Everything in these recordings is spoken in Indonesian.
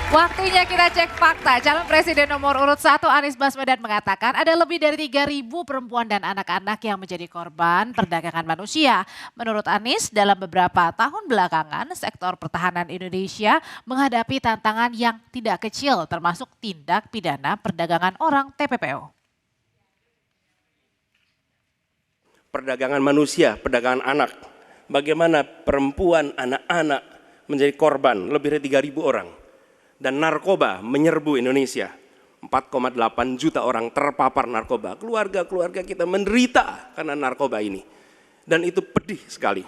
Waktunya kita cek fakta. Calon Presiden nomor urut 1 Anies Baswedan mengatakan ada lebih dari 3.000 perempuan dan anak-anak yang menjadi korban perdagangan manusia. Menurut Anies, dalam beberapa tahun belakangan, sektor pertahanan Indonesia menghadapi tantangan yang tidak kecil, termasuk tindak pidana perdagangan orang (TPPO). Perdagangan manusia, perdagangan anak. Bagaimana perempuan, anak-anak menjadi korban lebih dari 3.000 orang. Dan narkoba menyerbu Indonesia. 4,8 juta orang terpapar narkoba. Keluarga-keluarga kita menderita karena narkoba ini. Dan itu pedih sekali.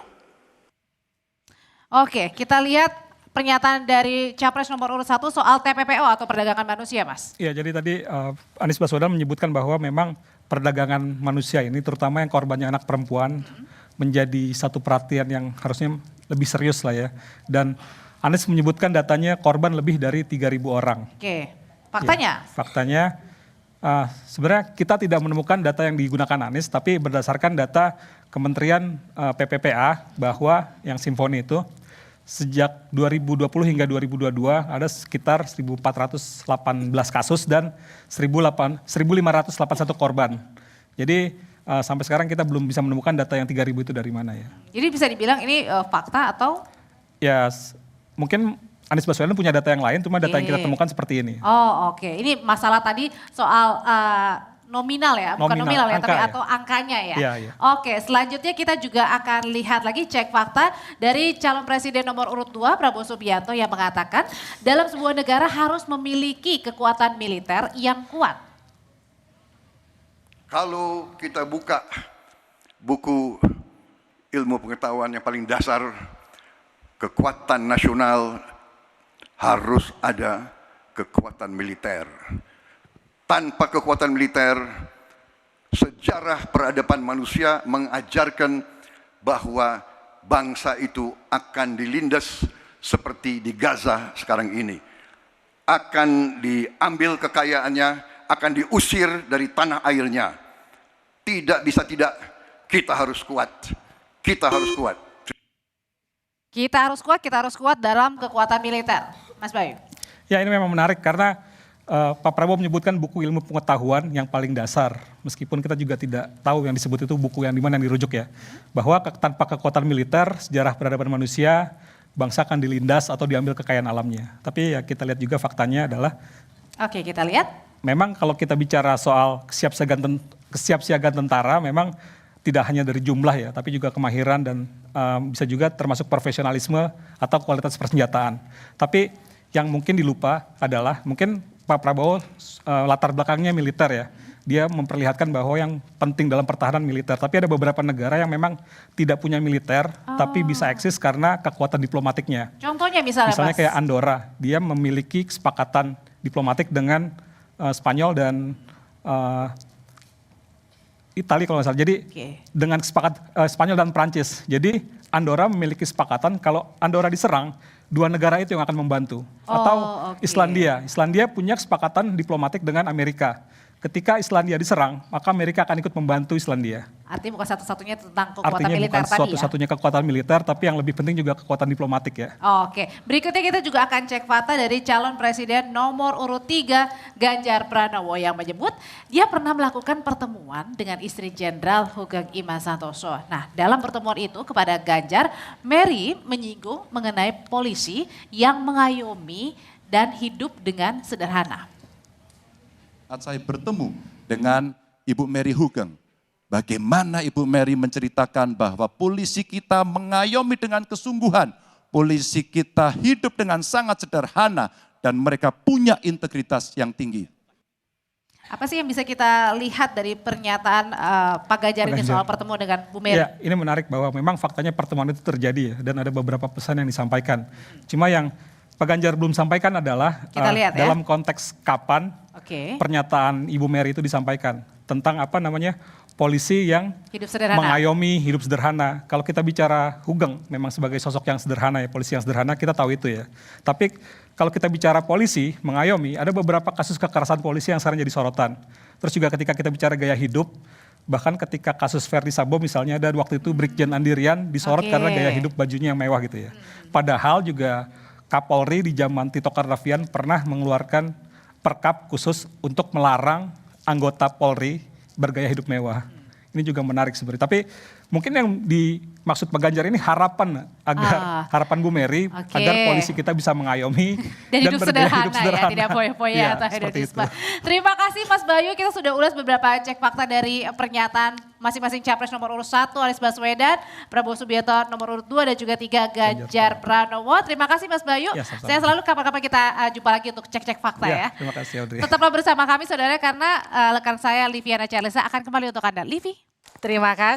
Oke, kita lihat pernyataan dari Capres nomor urut 1 soal TPPO atau perdagangan manusia, Mas. Iya, jadi tadi Anies Baswedan menyebutkan bahwa memang perdagangan manusia ini, terutama yang korbannya anak perempuan, menjadi satu perhatian yang harusnya lebih serius lah ya. Dan Anies menyebutkan datanya korban lebih dari 3.000 orang. Oke, faktanya? Ya, faktanya sebenarnya kita tidak menemukan data yang digunakan Anies, tapi berdasarkan data Kementerian PPPA bahwa yang Simfoni itu sejak 2020 hingga 2022 ada sekitar 1.418 kasus dan 1.581 korban. Jadi sampai sekarang kita belum bisa menemukan data yang 3.000 itu dari mana ya. Jadi bisa dibilang ini fakta atau? Ya, mungkin Anies Baswedan punya data yang lain, cuma data yang kita temukan seperti ini. Oh oke, ini masalah tadi soal nominal ya, bukan nominal ya, tapi atau angkanya ya. Iya, iya. Oke, selanjutnya kita juga akan lihat lagi cek fakta dari calon presiden nomor urut 2 Prabowo Subianto yang mengatakan dalam sebuah negara harus memiliki kekuatan militer yang kuat. Kalau kita buka buku ilmu pengetahuan yang paling dasar, kekuatan nasional harus ada kekuatan militer. Tanpa kekuatan militer, sejarah peradaban manusia mengajarkan bahwa bangsa itu akan dilindas seperti di Gaza sekarang ini. Akan diambil kekayaannya, akan diusir dari tanah airnya. Tidak bisa tidak, kita harus kuat. Kita harus kuat. Kita harus kuat dalam kekuatan militer. Mas Bayu. Ya, ini memang menarik karena Pak Prabowo menyebutkan buku ilmu pengetahuan yang paling dasar. Meskipun kita juga tidak tahu yang disebut itu buku yang di mana yang dirujuk ya. Bahwa tanpa kekuatan militer, sejarah peradaban manusia, bangsa akan dilindas atau diambil kekayaan alamnya. Tapi ya kita lihat juga faktanya adalah. Oke, kita lihat. Memang kalau kita bicara soal kesiapsiagaan tentara, memang tidak hanya dari jumlah ya, tapi juga kemahiran dan bisa juga termasuk profesionalisme atau kualitas persenjataan. Tapi yang mungkin dilupa adalah mungkin Pak Prabowo latar belakangnya militer ya. Dia memperlihatkan bahwa yang penting dalam pertahanan militer. Tapi ada beberapa negara yang memang tidak punya militer, tapi bisa eksis karena kekuatan diplomatiknya. Contohnya misalnya kayak Andorra, dia memiliki kesepakatan diplomatik dengan Spanyol dan Italia kalau nggak salah. Jadi dengan Spanyol dan Prancis. Jadi Andorra memiliki kesepakatan kalau Andorra diserang, dua negara itu yang akan membantu. Atau Islandia punya kesepakatan diplomatik dengan Amerika. Ketika Islandia diserang, maka Amerika akan ikut membantu Islandia. Artinya bukan satu-satunya tentang kekuatan militer tadi ya? Artinya bukan satu-satunya kekuatan militer, tapi yang lebih penting juga kekuatan diplomatik ya. Oke, berikutnya kita juga akan cek fakta dari calon presiden nomor urut 3 Ganjar Pranowo yang menyebut dia pernah melakukan pertemuan dengan istri Jenderal Hugeng Ima Santoso. Nah, dalam pertemuan itu kepada Ganjar, Mary menyinggung mengenai polisi yang mengayomi dan hidup dengan sederhana. Saat saya bertemu dengan Ibu Mary Hugeng, bagaimana Ibu Mary menceritakan bahwa polisi kita mengayomi dengan kesungguhan, polisi kita hidup dengan sangat sederhana, dan mereka punya integritas yang tinggi. Apa sih yang bisa kita lihat dari pernyataan Pak Ganjar ini soal pertemuan dengan Bu Mary? Ya, ini menarik bahwa memang faktanya pertemuan itu terjadi ya, dan ada beberapa pesan yang disampaikan. Cuma yang Pak Ganjar belum sampaikan adalah dalam konteks kapan pernyataan Ibu Mary itu disampaikan tentang polisi yang mengayomi hidup sederhana. Kalau kita bicara Hugeng memang sebagai sosok yang sederhana ya, polisi yang sederhana, kita tahu itu ya. Tapi kalau kita bicara polisi mengayomi, ada beberapa kasus kekerasan polisi yang sekarang jadi sorotan. Terus juga ketika kita bicara gaya hidup, bahkan ketika kasus Verdi Sambo misalnya, ada waktu itu Brigjen Andirian disorot karena gaya hidup bajunya yang mewah gitu ya. Padahal juga Kapolri di zaman Tito Karnavian pernah mengeluarkan perkap khusus untuk melarang anggota Polri bergaya hidup mewah. Ini juga menarik sebenarnya. Tapi mungkin yang dimaksud Pak Ganjar ini harapan agar harapan Bu Mary agar polisi kita bisa mengayomi dan hidup sederhana, ya, tidak poya-poya atau hedonisme. Terima kasih Mas Bayu, kita sudah ulas beberapa cek fakta dari pernyataan masing-masing capres nomor urut 1 Anies Baswedan, Prabowo Subianto nomor urut 2 dan juga 3 Ganjar Pranowo. Terima kasih Mas Bayu. Ya, saya selalu kapan-kapan kita jumpa lagi untuk cek-cek fakta ya. Terima kasih Audrey. Tetaplah bersama kami saudara karena rekan saya Liviana Charlesa akan kembali untuk Anda. Livi. Terima kasih.